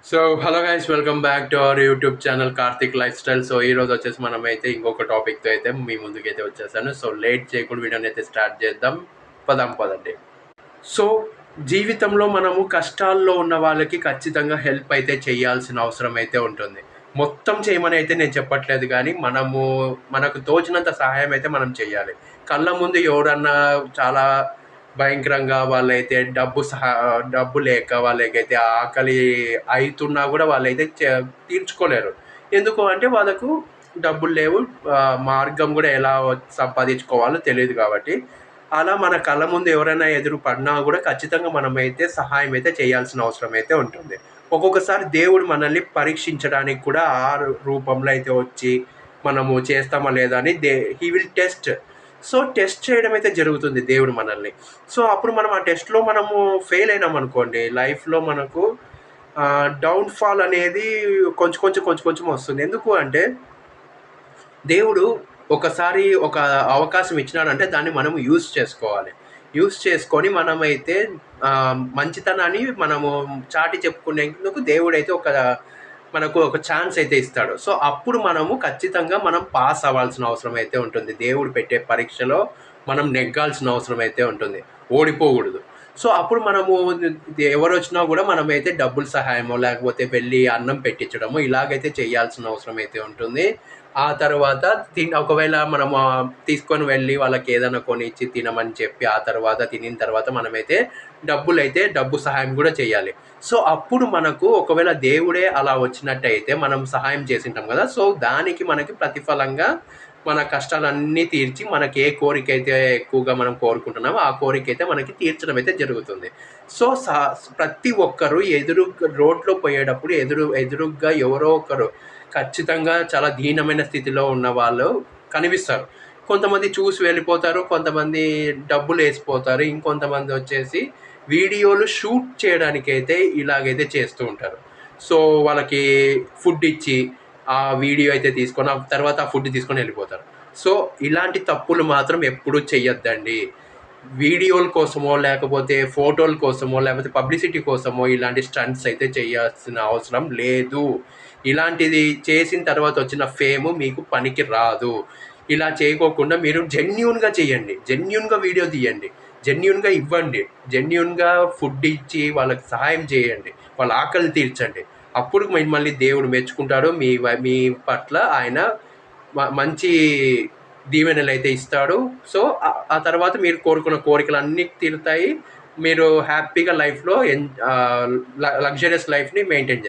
Hello guys, welcome back to our YouTube channel Karthik life style. ఈ రోజు వచ్చేసి మనమైతే ఇంకొక టాపిక్తో అయితే మీ ముందుకైతే వచ్చేసాను. లేట్ చేయకుండా వీడియోని అయితే స్టార్ట్ చేద్దాం. పదండి. సో జీవితంలో మనము కష్టాల్లో ఉన్న వాళ్ళకి ఖచ్చితంగా హెల్ప్ అయితే చేయాల్సిన అవసరం అయితే ఉంటుంది. మొత్తం చేయమని అయితే నేను చెప్పట్లేదు, కానీ మనకు తోచినంత సహాయం అయితే మనం చేయాలి. కళ్ళ ముందు ఎవరన్నా చాలా భయంకరంగా వాళ్ళైతే డబ్బు లేక వాళ్ళకైతే ఆకలి అవుతున్నా కూడా వాళ్ళైతే తీర్చుకోలేరు. ఎందుకు అంటే వాళ్ళకు డబ్బులు లేవు, మార్గం కూడా ఎలా సంపాదించుకోవాలో తెలియదు కాబట్టి. అలా మన కళ్ళ ముందు ఎవరైనా ఎదురు పడినా కూడా ఖచ్చితంగా మనమైతే సహాయం అయితే చేయాల్సిన అవసరం అయితే ఉంటుంది. ఒక్కొక్కసారి దేవుడు మనల్ని పరీక్షించడానికి కూడా ఆ రూపంలో అయితే వచ్చి మనము చేస్తామా లేదా అని హీ విల్ టెస్ట్. టెస్ట్ చేయడం అయితే జరుగుతుంది దేవుడు మనల్ని. అప్పుడు మనం ఆ టెస్ట్‌లో మనము ఫెయిల్ అయినామనుకోండి, లైఫ్‌లో మనకు డౌన్‌ఫాల్ అనేది కొంచెం వస్తుంది. ఎందుకు అంటే దేవుడు ఒకసారి ఒక అవకాశం ఇచ్చినాడంటే దాన్ని మనం యూజ్ చేసుకోవాలి. యూజ్ చేసుకొని మనమైతే మంచితనాన్ని మనము చాటి చెప్పుకునేందుకు దేవుడైతే మనకు ఒక ఛాన్స్ అయితే ఇస్తాడు. అప్పుడు మనము ఖచ్చితంగా మనం పాస్ అవ్వాల్సిన అవసరం అయితే ఉంటుంది. దేవుడు పెట్టే పరీక్షలో మనం నెగ్గాల్సిన అవసరం అయితే ఉంటుంది. ఓడిపోకూడదు. అప్పుడు మనము ఎవరొచ్చినా కూడా మనమైతే డబ్బుల సహాయమో, లేకపోతే వెళ్ళి అన్నం పెట్టించడమో ఇలాగైతే చేయాల్సిన అవసరం అయితే ఉంటుంది. ఆ తర్వాత ఒకవేళ మనము తీసుకొని వెళ్ళి వాళ్ళకి ఏదైనా కొనిచ్చి తినమని చెప్పి, ఆ తర్వాత తినిన తర్వాత మనమైతే డబ్బు సహాయం కూడా చేయాలి. అప్పుడు మనకు ఒకవేళ దేవుడే అలా వచ్చినట్టయితే మనం సహాయం చేసింటాం కదా! దానికి మనకి ప్రతిఫలంగా మన కష్టాలన్నీ తీర్చి మనకి ఏ కోరికైతే ఎక్కువగా మనం కోరుకుంటున్నామో ఆ కోరికైతే మనకి తీర్చడం అయితే జరుగుతుంది. సో సా ప్రతి ఒక్కరు రోడ్లో పోయేటప్పుడు ఎదురుగ్గా ఎవరో ఒకరు ఖచ్చితంగా చాలా దీనమైన స్థితిలో ఉన్న వాళ్ళు కనిపిస్తారు. కొంతమంది చూసి వెళ్ళిపోతారు, కొంతమంది డబ్బులేసిపోతారు, ఇంకొంతమంది వచ్చేసి వీడియోలు షూట్ చేయడానికైతే ఇలాగైతే చేస్తూ ఉంటారు. వాళ్ళకి ఫుడ్ ఇచ్చి ఆ వీడియో అయితే తీసుకొని, ఆ తర్వాత ఆ ఫుడ్ తీసుకొని వెళ్ళిపోతారు. ఇలాంటి తప్పులు మాత్రం ఎప్పుడూ చెయ్యొద్దండి. వీడియోల కోసమో, లేకపోతే ఫోటోల కోసమో, లేకపోతే పబ్లిసిటీ కోసమో ఇలాంటి స్టంట్స్ అయితే చేయాల్సిన అవసరం లేదు. ఇలాంటిది చేసిన తర్వాత వచ్చిన ఫేము మీకు పనికి రాదు. ఇలా చేయకోకుండా మీరు జెన్యూన్‌గా చేయండి. జెన్యూన్‌గా వీడియో తీయండి. జెన్యూన్‌గా ఇవ్వండి. జెన్యూన్‌గా ఫుడ్ ఇచ్చి వాళ్ళకి సహాయం చేయండి. వాళ్ళ ఆకలి తీర్చండి. అప్పుడు మిమ్మల్ని దేవుడు మెచ్చుకుంటాడు. మీ పట్ల ఆయన మంచి దీవెనలైతే ఇస్తాడు. ఆ తర్వాత మీరు కోరుకున్న కోరికలన్నీ తీరుతాయి. మీరు హ్యాపీగా లగ్జరియస్ లైఫ్‌ని మెయింటైన్